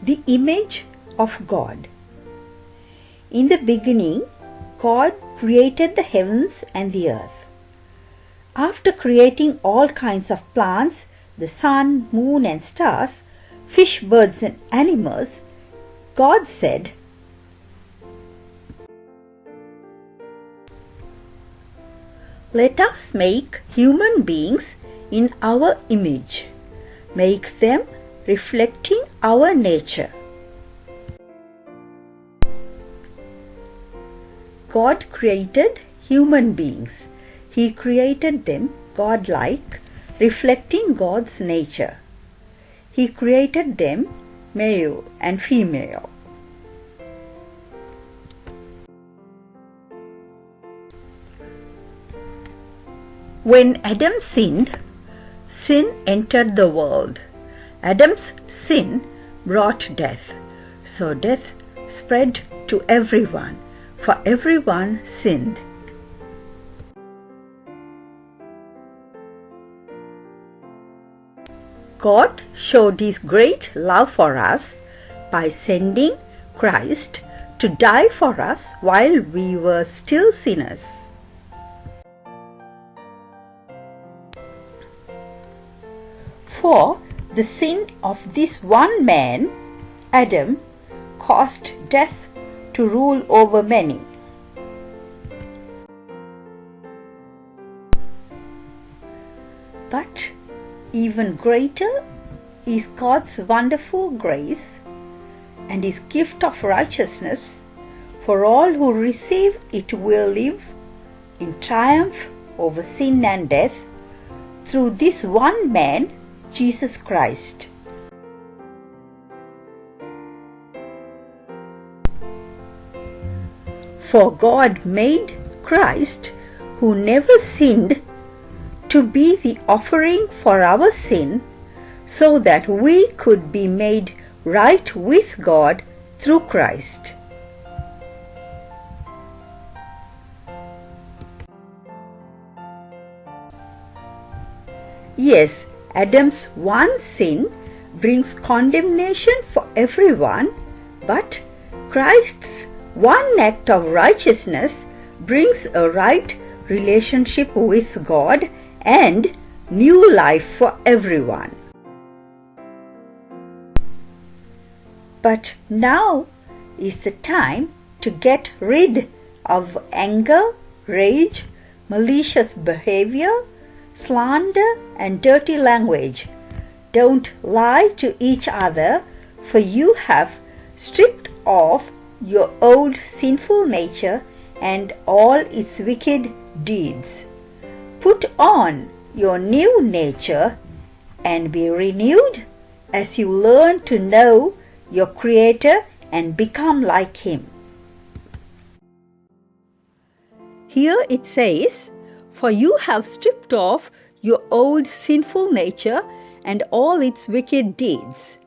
the image of God. In the beginning, God created the heavens and the earth. After creating all kinds of plants, the sun, moon and stars, fish, birds and animals, God said, "Let us make human beings in our image, make them reflecting our nature." God created human beings. He created them God-like, reflecting God's nature. He created them male and female. When Adam sinned, sin entered the world. Adam's sin brought death. So death spread to everyone, for everyone sinned. God showed His great love for us by sending Christ to die for us while we were still sinners. For the sin of this one man, Adam, caused death to rule over many. But even greater is God's wonderful grace and His gift of righteousness, for all who receive it will live in triumph over sin and death through this one man, Jesus Christ. For God made Christ, who never sinned, to be the offering for our sin, so that we could be made right with God through Christ. Yes, Adam's one sin brings condemnation for everyone, but Christ's one act of righteousness brings a right relationship with God and new life for everyone. But now is the time to get rid of anger, rage, malicious behavior, slander and dirty language. Don't lie to each other, for you have stripped off your old sinful nature and all its wicked deeds. Put on your new nature and be renewed as you learn to know your Creator and become like Him. Here it says, "For you have stripped off your old sinful nature and all its wicked deeds."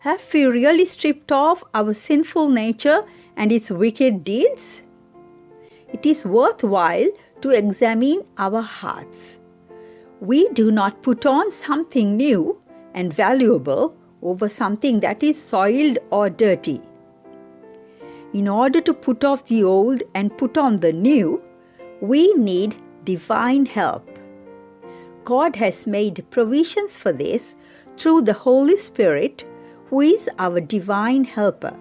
Have we really stripped off our sinful nature and its wicked deeds? It is worthwhile to examine our hearts. We do not put on something new and valuable over something that is soiled or dirty. In order to put off the old and put on the new, we need divine help. God has made provisions for this through the Holy Spirit, who is our divine helper.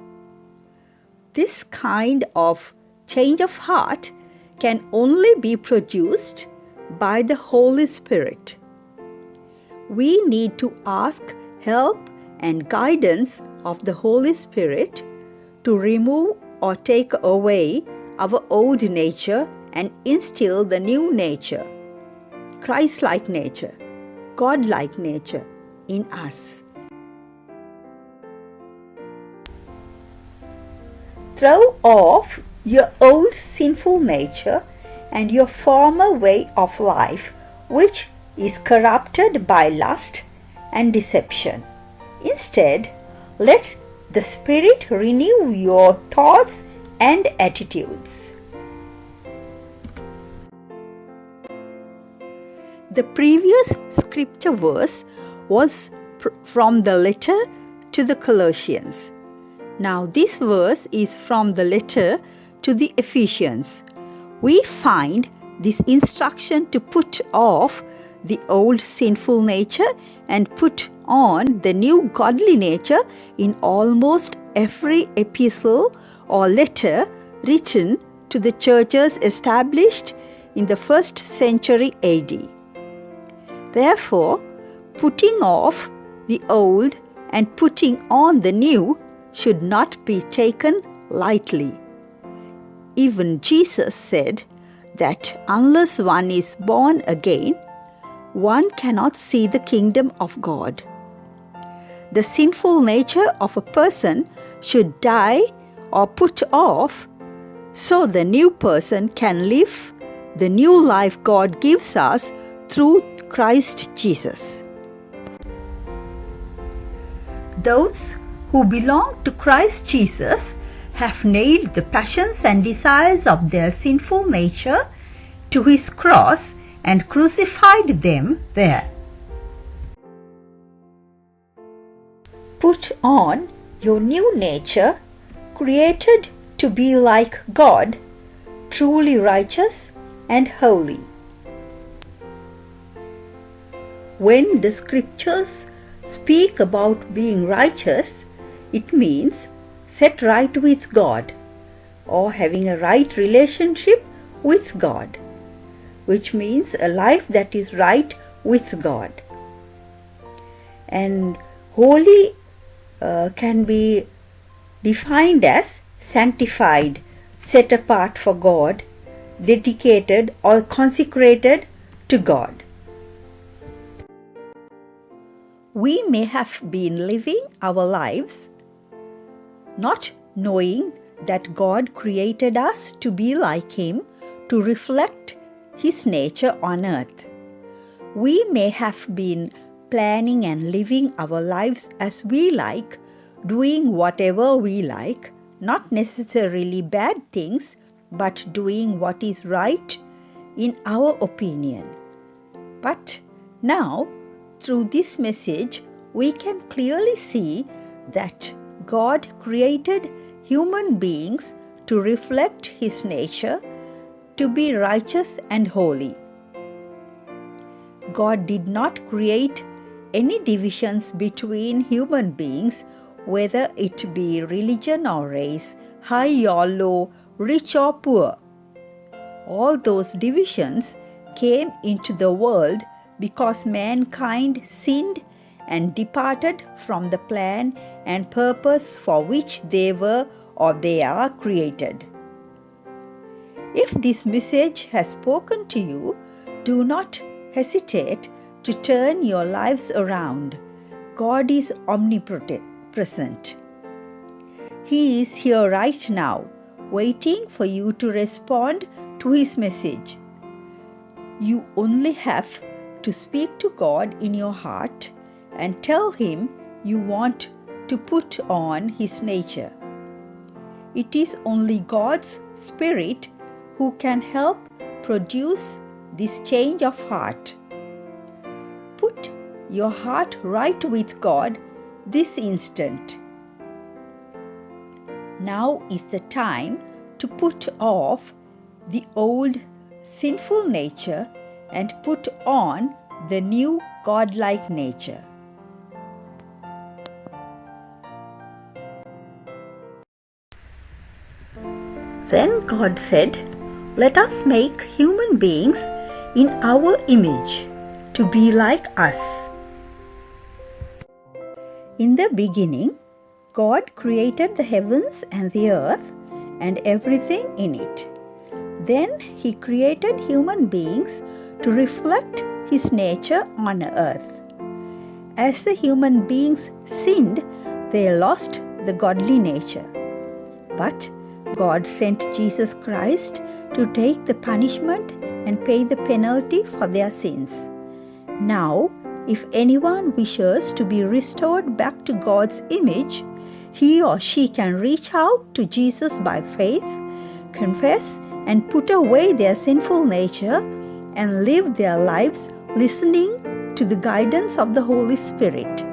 This kind of change of heart can only be produced by the Holy Spirit. We need to ask help and guidance of the Holy Spirit to remove or take away our old nature and instill the new nature, Christ-like nature, God-like nature in us. Throw off your old sinful nature and your former way of life, which is corrupted by lust and deception. Instead, let the Spirit renew your thoughts and attitudes. The previous scripture verse was from the letter to the Colossians. Now this verse is from the letter to the Ephesians. We find this instruction to put off the old sinful nature and put on the new godly nature in almost every epistle or letter written to the churches established in the 1st century AD. Therefore, putting off the old and putting on the new should not be taken lightly. Even Jesus said that unless one is born again, one cannot see the kingdom of God. The sinful nature of a person should die or put off so the new person can live the new life God gives us through Christ Jesus. Those who belong to Christ Jesus have nailed the passions and desires of their sinful nature to his cross and crucified them there. Put on your new nature, created to be like God, truly righteous and holy. When the Scriptures speak about being righteous, it means set right with God or having a right relationship with God, which means a life that is right with God. And holy can be defined as sanctified, set apart for God, dedicated or consecrated to God. We may have been living our lives not knowing that God created us to be like Him, to reflect His nature on earth. We may have been planning and living our lives as we like, doing whatever we like, not necessarily bad things, but doing what is right in our opinion. But now, through this message, we can clearly see that God created human beings to reflect His nature, to be righteous and holy. God did not create any divisions between human beings, whether it be religion or race, high or low, rich or poor. All those divisions came into the world because mankind sinned and departed from the plan and purpose for which they were or they are created. If this message has spoken to you, do not hesitate to turn your lives around. God is omnipresent. He is here right now, waiting for you to respond to His message. You only have to speak to God in your heart and tell Him you want to put on His nature. It is only God's Spirit who can help produce this change of heart. Put your heart right with God this instant. Now is the time to put off the old sinful nature and put on the new godlike nature. Then God said, "Let us make human beings in our image, to be like us." In the beginning, God created the heavens and the earth and everything in it. Then He created human beings to reflect His nature on earth. As the human beings sinned, they lost the godly nature. But God sent Jesus Christ to take the punishment and pay the penalty for their sins. Now, if anyone wishes to be restored back to God's image, he or she can reach out to Jesus by faith, confess, and put away their sinful nature and live their lives listening to the guidance of the Holy Spirit.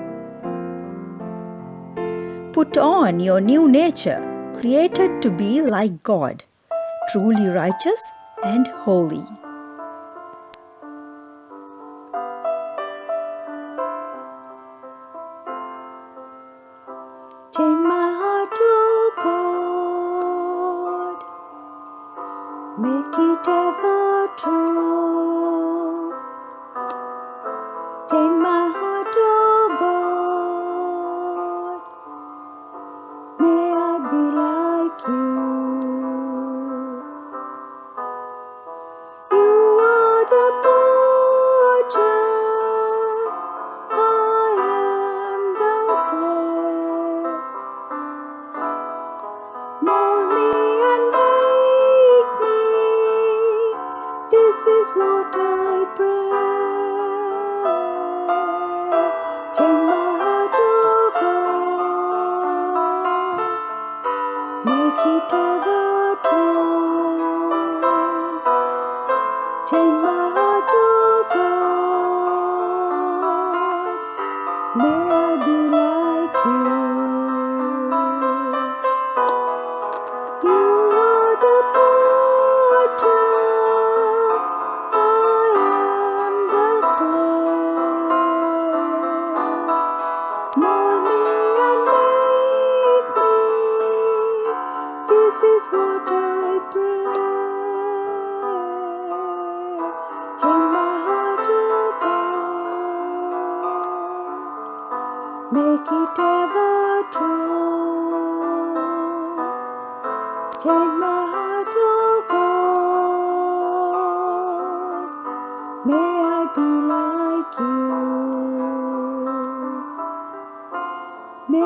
put on your new nature, created to be like God, truly righteous and holy. Change my heart to God, make it ever true. Change my heart to God, may I be like you. You are the potter, I am the clay. Mold me and make me, this is what I pray. Change my heart to God, make it ever true. Change my heart to God, may I be like you. You are the potter, I am the clay. Mold me and make me, this is what I pray. Change my heart to God, make it ever true. Change my heart to God, may I be like you. May